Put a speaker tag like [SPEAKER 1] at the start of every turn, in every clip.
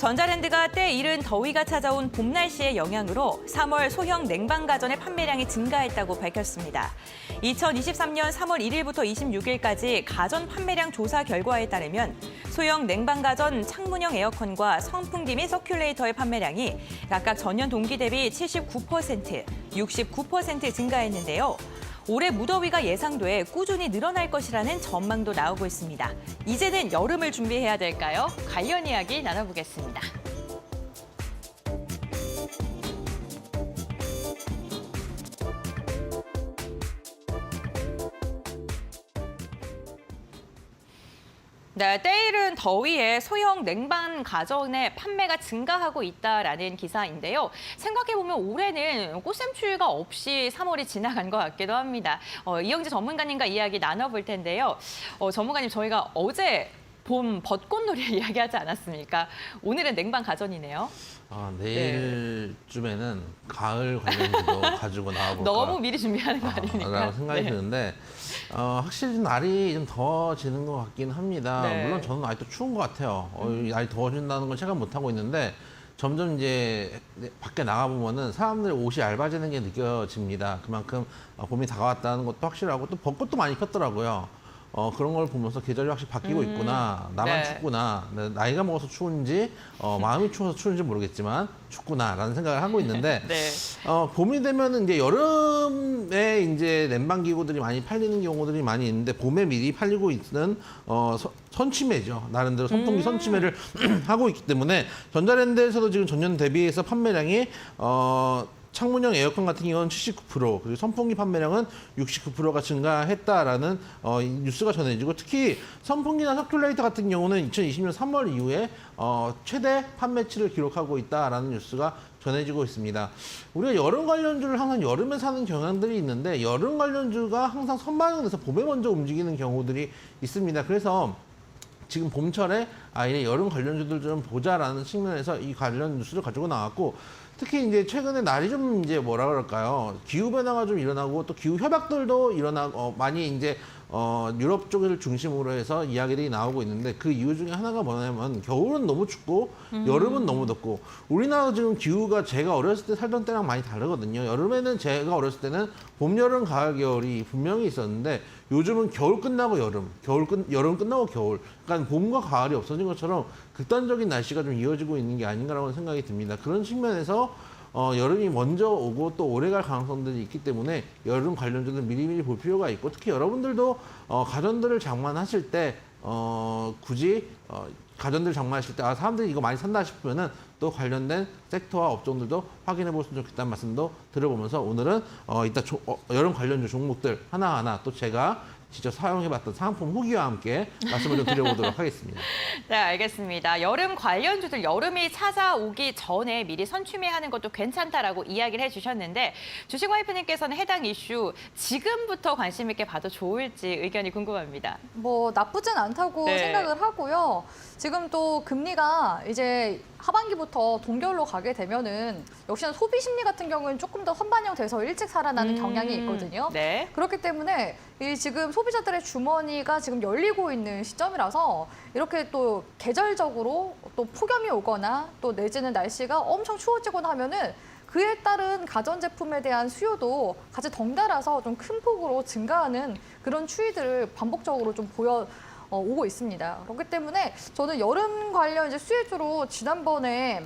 [SPEAKER 1] 전자랜드가 때 이른 더위가 찾아온 봄 날씨의 영향으로 3월 소형 냉방 가전의 판매량이 증가했다고 밝혔습니다. 2023년 3월 1일부터 26일까지 가전 판매량 조사 결과에 따르면 소형 냉방 가전 창문형 에어컨과 선풍기 및 서큘레이터의 판매량이 각각 전년 동기 대비 79%, 69% 증가했는데요. 올해 무더위가 예상돼 꾸준히 늘어날 것이라는 전망도 나오고 있습니다. 이제는 여름을 준비해야 될까요? 관련 이야기 나눠보겠습니다. 네, 때이른 더위에 소형 냉방 가전의 판매가 증가하고 있다라는 기사인데요. 생각해보면 올해는 꽃샘추위가 없이 3월이 지나간 것 같기도 합니다. 이영지 전문가님과 이야기 나눠볼 텐데요. 전문가님, 저희가 어제 봄 벚꽃놀이 이야기하지 않았습니까? 오늘은 냉방 가전이네요.
[SPEAKER 2] 내일쯤에는 가을 관련주도 가지고 나와볼까.
[SPEAKER 1] 너무 미리 준비하는 거 아닙니까?
[SPEAKER 2] 라고 생각이 드는데 확실히 좀 날이 좀 더워지는 것 같긴 합니다.
[SPEAKER 1] 네.
[SPEAKER 2] 물론 저는 아직도 추운 것 같아요. 날이 더워진다는 걸 체감 못하고 있는데 점점 이제 밖에 나가보면은 사람들의 옷이 얇아지는 게 느껴집니다. 그만큼 봄이 다가왔다는 것도 확실하고 또 벚꽃도 많이 폈더라고요. 그런 걸 보면서 계절이 확실히 바뀌고 있구나. 나만
[SPEAKER 1] 네.
[SPEAKER 2] 춥구나. 나이가 먹어서 추운지 마음이 추워서 추운지 모르겠지만 춥구나라는 생각을 하고 있는데
[SPEAKER 1] 네.
[SPEAKER 2] 봄이 되면은 이제 여름에 이제 냉방 기구들이 많이 팔리는 경우들이 많이 있는데 봄에 미리 팔리고 있는 선취매죠. 나름대로 선풍기 선취매를 하고 있기 때문에 전자랜드에서도 지금 전년 대비해서 판매량이 창문형 에어컨 같은 경우는 79%, 그리고 선풍기 판매량은 69%가 증가했다라는 뉴스가 전해지고 특히 선풍기나 서큘레이터 같은 경우는 2020년 3월 이후에 최대 판매치를 기록하고 있다라는 뉴스가 전해지고 있습니다. 우리가 여름 관련주를 항상 여름에 사는 경향들이 있는데 여름 관련주가 항상 선반영돼서 봄에 먼저 움직이는 경우들이 있습니다. 그래서 지금 봄철에 이제 여름 관련주들 좀 보자라는 측면에서 이 관련 뉴스를 가지고 나왔고 특히 이제 최근에 날이 좀 이제 뭐라 그럴까요? 기후 변화가 좀 일어나고 또 기후 협약들도 일어나고 많이 이제 유럽 쪽을 중심으로 해서 이야기들이 나오고 있는데 그 이유 중에 하나가 뭐냐면 겨울은 너무 춥고 여름은 너무 덥고 우리나라 지금 기후가 제가 어렸을 때 살던 때랑 많이 다르거든요. 여름에는 제가 어렸을 때는 봄, 여름, 가을, 겨울이 분명히 있었는데 요즘은 겨울 끝나고 여름, 여름 끝나고 겨울. 그러니까 봄과 가을이 없어진 것처럼 극단적인 날씨가 좀 이어지고 있는 게 아닌가라고 생각이 듭니다. 그런 측면에서 여름이 먼저 오고 또 오래 갈 가능성들이 있기 때문에 여름 관련주들 미리미리 볼 필요가 있고 특히 여러분들도 가전들을 장만하실 때 굳이 가전들 장만하실 때 사람들이 이거 많이 산다 싶으면은 또 관련된 섹터와 업종들도 확인해 보셨으면 좋겠다는 말씀도 드려보면서 오늘은 이따 여름 관련주 종목들 하나하나 또 제가 직접 사용해봤던 상품 후기와 함께 말씀을 좀 드려보도록 하겠습니다.
[SPEAKER 1] 네, 알겠습니다. 여름 관련주들 여름이 찾아오기 전에 미리 선취매하는 것도 괜찮다라고 이야기를 해주셨는데 주식 와이프님께서는 해당 이슈 지금부터 관심 있게 봐도 좋을지 의견이 궁금합니다.
[SPEAKER 3] 뭐 나쁘진 않다고
[SPEAKER 1] 네.
[SPEAKER 3] 생각을 하고요. 지금 또 금리가 이제 하반기부터 동결로 가게 되면은 역시나 소비 심리 같은 경우는 조금 더 선반영돼서 일찍 살아나는 경향이 있거든요.
[SPEAKER 1] 네.
[SPEAKER 3] 그렇기 때문에 이 지금 소비자들의 주머니가 지금 열리고 있는 시점이라서 이렇게 또 계절적으로 또 폭염이 오거나 또 내지는 날씨가 엄청 추워지거나 하면은 그에 따른 가전제품에 대한 수요도 같이 덩달아서 좀 큰 폭으로 증가하는 그런 추이들을 반복적으로 좀 오고 있습니다. 그렇기 때문에 저는 여름 관련 이제 수혜주로 지난번에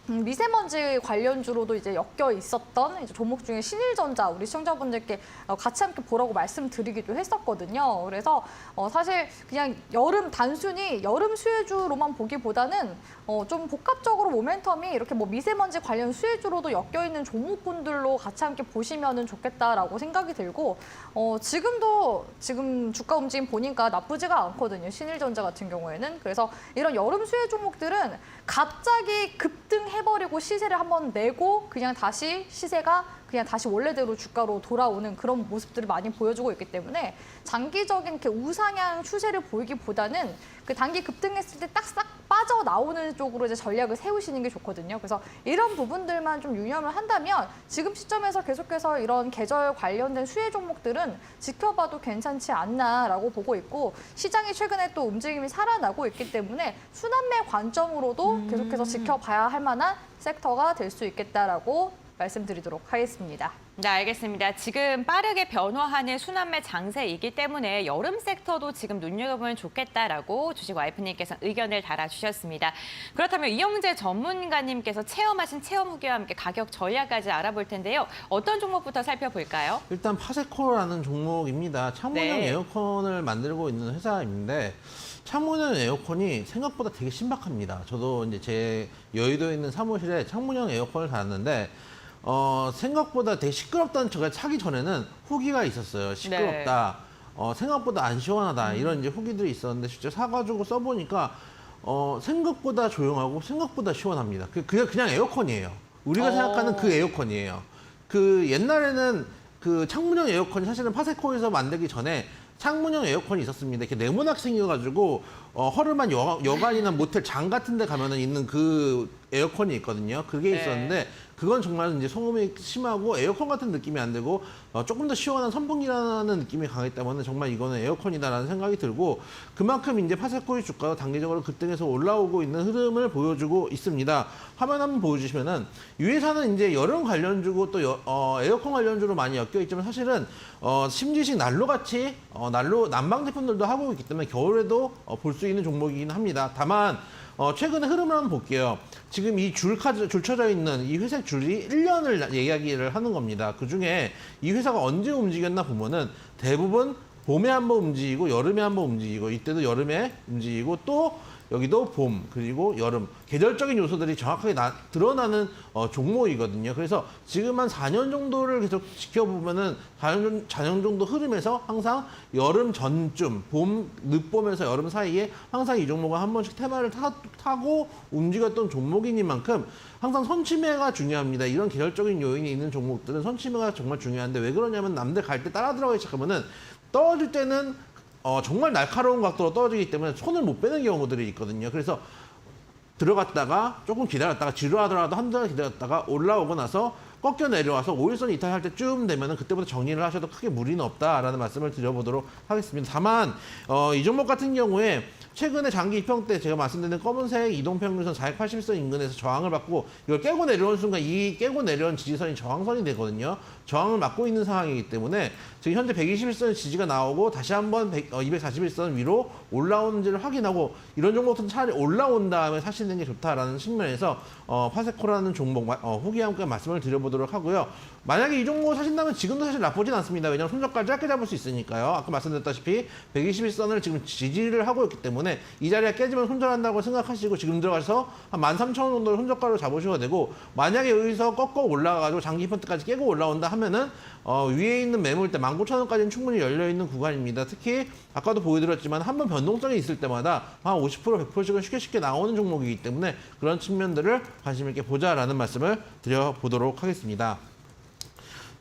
[SPEAKER 3] 미세먼지 관련주로도 이제 엮여 있었던 이제 종목 중에 신일전자 우리 시청자분들께 같이 함께 보라고 말씀드리기도 했었거든요. 그래서 사실 그냥 단순히 여름 수혜주로만 보기보다는 좀 복합적으로 모멘텀이 이렇게 뭐 미세먼지 관련 수혜주로도 엮여 있는 종목군들로 같이 함께 보시면은 좋겠다라고 생각이 들고 지금 주가 움직임 보니까 나쁘지가 않거든요. 신일전자 같은 경우에는. 그래서 이런 여름 수혜 종목들은 갑자기 급등해버리고 시세를 한번 내고 그냥 다시 시세가 그냥 다시 원래대로 주가로 돌아오는 그런 모습들을 많이 보여주고 있기 때문에 장기적인 이렇게 우상향 추세를 보이기보다는 그 단기 급등했을 때 딱 싹 빠져나오는 쪽으로 이제 전략을 세우시는 게 좋거든요. 그래서 이런 부분들만 좀 유념을 한다면 지금 시점에서 계속해서 이런 계절 관련된 수혜 종목들은 지켜봐도 괜찮지 않나라고 보고 있고 시장이 최근에 또 움직임이 살아나고 있기 때문에 순환매 관점으로도 계속해서 지켜봐야 할 만한 섹터가 될 수 있겠다라고 말씀드리도록 하겠습니다.
[SPEAKER 1] 네, 알겠습니다. 지금 빠르게 변화하는 순환매 장세이기 때문에 여름 섹터도 지금 눈여겨보면 좋겠다라고 주식 와이프님께서 의견을 달아주셨습니다. 그렇다면 이영재 전문가님께서 체험하신 체험 후기와 함께 가격 전략까지 알아볼 텐데요. 어떤 종목부터 살펴볼까요?
[SPEAKER 2] 일단 파세코라는 종목입니다. 창문형
[SPEAKER 1] 네.
[SPEAKER 2] 에어컨을 만들고 있는 회사인데 창문형 에어컨이 생각보다 되게 신박합니다. 저도 이제 제 여의도에 있는 사무실에 창문형 에어컨을 달았는데 생각보다 되게 시끄럽다는 제가 차기 전에는 후기가 있었어요. 시끄럽다. 생각보다 안 시원하다. 이런 이제 후기들이 있었는데 진짜 사가지고 써보니까 생각보다 조용하고 생각보다 시원합니다. 그냥 에어컨이에요. 우리가 생각하는 그 에어컨이에요. 그 옛날에는 그 창문형 에어컨이 사실은 파세코에서 만들기 전에 창문형 에어컨이 있었습니다. 이렇게 네모나게 생겨가지고 허름한 여관이나 모텔 장 같은 데 가면은 있는 그 에어컨이 있거든요. 그게 있었는데 그건 정말 이제 소음이 심하고 에어컨 같은 느낌이 안 들고 조금 더 시원한 선풍기라는 느낌이 강했기 때문에 정말 이거는 에어컨이다라는 생각이 들고 그만큼 이제 파세코의 주가가 단기적으로 급등해서 올라오고 있는 흐름을 보여주고 있습니다. 화면 한번 보여주시면은 이 회사는 이제 여름 관련주고 또 에어컨 관련주로 많이 엮여 있지만 사실은 심지식 난로같이 난로 난방 제품들도 하고 있기 때문에 겨울에도 볼 수 있는 종목이긴 합니다. 다만 최근의 흐름을 한번 볼게요. 지금 이 줄 쳐져 있는 이 회색 줄이 1년을 이야기를 하는 겁니다. 그중에 이 회사가 언제 움직였나 보면은 대부분 봄에 한번 움직이고 여름에 한번 움직이고 이때도 여름에 움직이고 또 여기도 봄 그리고 여름 계절적인 요소들이 정확하게 드러나는 종목이거든요. 그래서 지금 한 4년 정도를 계속 지켜보면은 4년 정도 흐름에서 항상 여름 전쯤 봄 늦봄에서 여름 사이에 항상 이 종목은 한 번씩 테마를 타고 움직였던 종목이니만큼 항상 선취매가 중요합니다. 이런 계절적인 요인이 있는 종목들은 선취매가 정말 중요한데 왜 그러냐면 남들 갈 때 따라 들어가기 시작하면은 떨어질 때는 정말 날카로운 각도로 떨어지기 때문에 손을 못 빼는 경우들이 있거든요. 그래서 들어갔다가 조금 기다렸다가 지루하더라도 한 달 기다렸다가 올라오고 나서 꺾여 내려와서 5일선 이탈할 때쯤 되면은 그때부터 정리를 하셔도 크게 무리는 없다라는 말씀을 드려보도록 하겠습니다. 다만 이 종목 같은 경우에 최근에 장기 입형 때 제가 말씀드린 검은색 이동평균선 480선 인근에서 저항을 받고 이걸 깨고 내려온 순간 이 깨고 내려온 지지선이 저항선이 되거든요. 저항을 막고 있는 상황이기 때문에 지금 현재 121선 지지가 나오고 다시 한번 241선 위로 올라오는지를 확인하고 이런 종목들은 차라리 올라온 다음에 사시는 게 좋다라는 측면에서 파세코라는 종목 후기와 함께 말씀을 드려보도록 하고요. 만약에 이 종목 사신다면 지금도 사실 나쁘진 않습니다. 왜냐하면 손절가를 짧게 잡을 수 있으니까요. 아까 말씀드렸다시피 121선을 지금 지지를 하고 있기 때문에 이 자리가 깨지면 손절한다고 생각하시고 지금 들어가서 한 13,000원 정도를 손절가로 잡으셔야 되고 만약에 여기서 꺾어 올라가가지고 장기 입형 때까지 깨고 올라온다 하면은 위에 있는 매물대 19,000원까지는 충분히 열려있는 구간입니다. 특히 아까도 보여드렸지만 한번 변동성이 있을 때마다 한 50% 100%씩은 쉽게 나오는 종목이기 때문에 그런 측면들을 관심 있게 보자라는 말씀을 드려보도록 하겠습니다.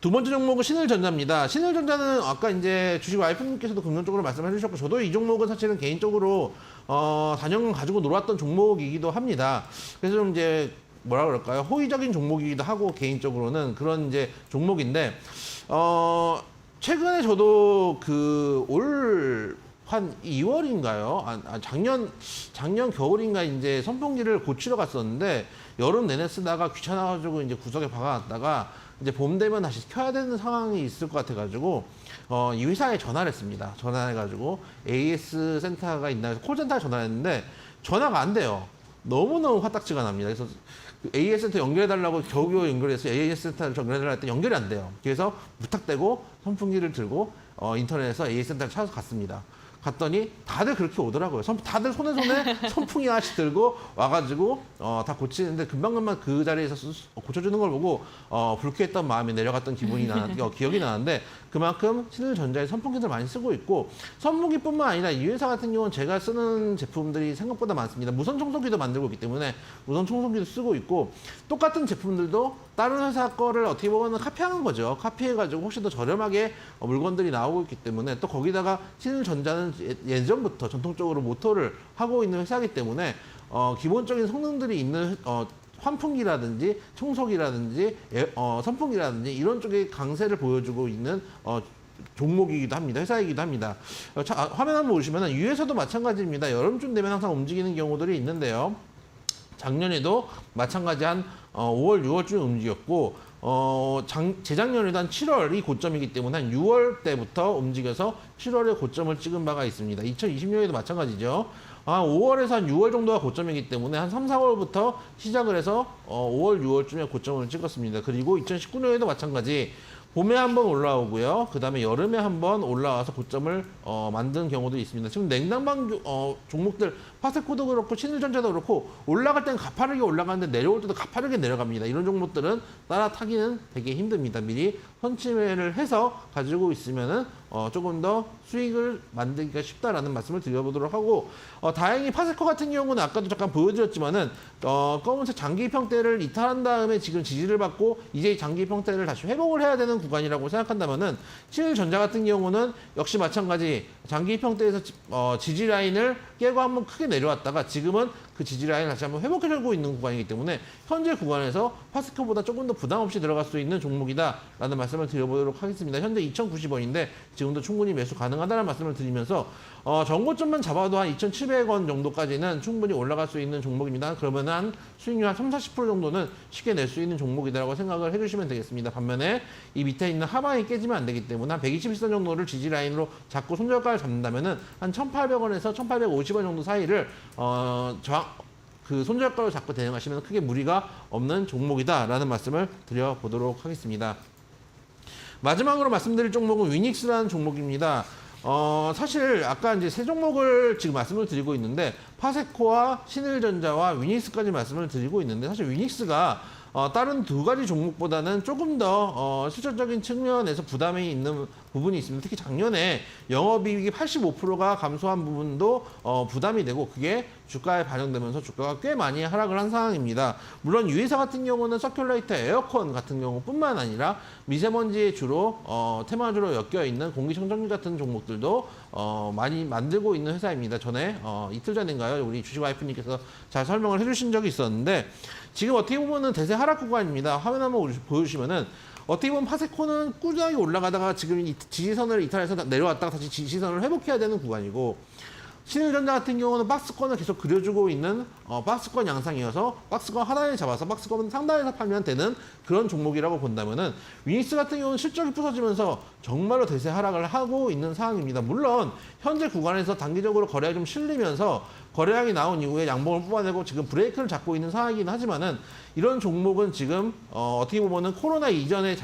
[SPEAKER 2] 두 번째 종목은 신일전자입니다. 신일전자는 아까 이제 주식 와이프님께서도 긍정적으로 말씀해 주셨고 저도 이 종목은 사실은 개인적으로 4년간 가지고 놀았던 종목이기도 합니다. 그래서 좀 이제 뭐라 그럴까요? 호의적인 종목이기도 하고 개인적으로는 그런 이제 종목인데 최근에 저도 그 올 한 2월인가요? 작년 겨울인가 이제 선풍기를 고치러 갔었는데 여름 내내 쓰다가 귀찮아가지고 이제 구석에 박아놨다가 이제 봄 되면 다시 켜야 되는 상황이 있을 것 같아가지고 이 회사에 전화를 했습니다. 전화해가지고 AS 센터가 있나 해서 콜센터에 전화했는데 전화가 안 돼요. 너무너무 화딱지가 납니다. 그래서 AS 센터 연결해달라고 겨우겨우 연결해서 AS 센터를 연결해달라 했더니 연결이 안 돼요. 그래서 무탁대고 선풍기를 들고 인터넷에서 AS 센터를 찾아서 갔습니다. 갔더니 다들 그렇게 오더라고요. 다들 손에 선풍기 하나씩 들고 와가지고 다 고치는데 금방금방 그 자리에서 고쳐주는 걸 보고 불쾌했던 마음이 내려갔던 기억이 나는데 그만큼 신일전자의 선풍기들 많이 쓰고 있고 선풍기뿐만 아니라 이 회사 같은 경우는 제가 쓰는 제품들이 생각보다 많습니다. 무선 청소기도 만들고 있기 때문에 무선 청소기도 쓰고 있고 똑같은 제품들도 다른 회사 거를 어떻게 보면 카피하는 거죠. 카피해가지고 훨씬 더 저렴하게 물건들이 나오고 있기 때문에 또 거기다가 신일전자는 예전부터 전통적으로 모터를 하고 있는 회사이기 때문에 기본적인 성능들이 있는 환풍기라든지 청소기라든지 선풍기라든지 이런 쪽에 강세를 보여주고 있는 종목이기도 합니다. 회사이기도 합니다. 화면 한번 보시면 이 회사도 마찬가지입니다. 여름쯤 되면 항상 움직이는 경우들이 있는데요. 작년에도 마찬가지 한 5월, 6월쯤에 움직였고 재작년에도 한 7월이 고점이기 때문에 한 6월 때부터 움직여서 7월에 고점을 찍은 바가 있습니다. 2020년에도 마찬가지죠. 5월에서 한 6월 정도가 고점이기 때문에 한 3, 4월부터 시작을 해서 5월, 6월쯤에 고점을 찍었습니다. 그리고 2019년에도 마찬가지 봄에 한번 올라오고요. 그 다음에 여름에 한번 올라와서 고점을 만든 경우도 있습니다. 지금 냉난방 종목들 파세코도 그렇고 신일전자도 그렇고 올라갈 때는 가파르게 올라가는데 내려올 때도 가파르게 내려갑니다. 이런 종목들은 따라타기는 되게 힘듭니다. 미리 선침해를 해서 가지고 있으면은 조금 더 수익을 만들기가 쉽다라는 말씀을 드려보도록 하고 다행히 파세코 같은 경우는 아까도 잠깐 보여드렸지만은 검은색 장기 평대를 이탈한 다음에 지금 지지를 받고 이제 장기 평대를 다시 회복을 해야 되는 구간이라고 생각한다면은 신일전자 같은 경우는 역시 마찬가지 장기 평대에서 지지 라인을 깨고 한번 크게 내려왔다가 지금은 그 지지 라인을 다시 한번 회복해주고 있는 구간이기 때문에 현재 구간에서 파세코보다 조금 더 부담 없이 들어갈 수 있는 종목이다라는 말씀을 드려보도록 하겠습니다. 현재 2,090원인데 지금도 충분히 매수 가능하다는 말씀을 드리면서 전고점만 잡아도 한 2,700원 정도까지는 충분히 올라갈 수 있는 종목입니다. 그러면 한 수익률 한 30, 40% 정도는 쉽게 낼 수 있는 종목이라고 생각을 해주시면 되겠습니다. 반면에 이 밑에 있는 하방이 깨지면 안 되기 때문에 한 121선 정도를 지지 라인으로 잡고 손절가를 잡는다면은 한 1,800원에서 1,850원 정도 사이를 그 손절가로 잡고 대응하시면 크게 무리가 없는 종목이다라는 말씀을 드려보도록 하겠습니다. 마지막으로 말씀드릴 종목은 위닉스라는 종목입니다. 사실 아까 이제 세 종목을 지금 말씀을 드리고 있는데 파세코와 신일전자와 위닉스까지 말씀을 드리고 있는데 사실 위닉스가 다른 두 가지 종목보다는 조금 더 실질적인 측면에서 부담이 있는 부분이 있습니다. 특히 작년에 영업이익이 85%가 감소한 부분도 부담이 되고 그게 주가에 반영되면서 주가가 꽤 많이 하락을 한 상황입니다. 물론 이 회사 같은 경우는 서큘레이터 에어컨 같은 경우뿐만 아니라 미세먼지에 주로 테마주로 엮여있는 공기청정기 같은 종목들도 많이 만들고 있는 회사입니다. 전에 이틀 전인가요? 우리 주식 와이프님께서 잘 설명을 해주신 적이 있었는데 지금 어떻게 보면은 대세 하락 구간입니다. 화면 한번 보여주시면은 어떻게 보면 파세코는 꾸준하게 올라가다가 지금 지지선을 이탈해서 내려왔다가 다시 지지선을 회복해야 되는 구간이고 신일전자 같은 경우는 박스권을 계속 그려주고 있는 박스권 양상이어서 박스권 하단에 잡아서 박스권 상단에서 팔면 되는 그런 종목이라고 본다면은 위닉스 같은 경우는 실적이 부서지면서 정말로 대세 하락을 하고 있는 상황입니다. 물론 현재 구간에서 단기적으로 거래가 좀 실리면서 거래량이 나온 이후에 양봉을 뽑아내고 지금 브레이크를 잡고 있는 상황이긴 하지만은 이런 종목은 지금 어떻게 보면은 코로나 이전의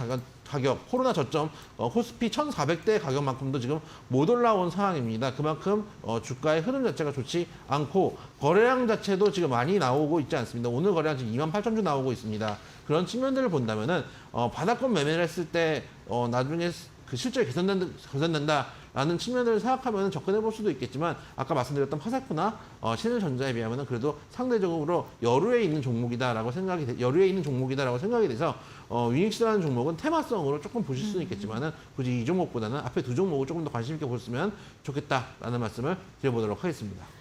[SPEAKER 2] 가격, 코로나 저점 코스피 1,400대 가격만큼도 지금 못 올라온 상황입니다. 그만큼 주가의 흐름 자체가 좋지 않고 거래량 자체도 지금 많이 나오고 있지 않습니다. 오늘 거래량 지금 28,000주 나오고 있습니다. 그런 측면들을 본다면은 바닥권 매매를 했을 때 나중에 그 실적이 개선된다라는 측면들을 생각하면 접근해 볼 수도 있겠지만 아까 말씀드렸던 파세코나 신일전자에 비하면 그래도 상대적으로 여류에 있는 종목이다라고 생각이 돼서 위닉스라는 종목은 테마성으로 조금 보실 수는 있겠지만은 굳이 이 종목보다는 앞에 두 종목을 조금 더 관심 있게 보셨으면 좋겠다라는 말씀을 드려보도록 하겠습니다.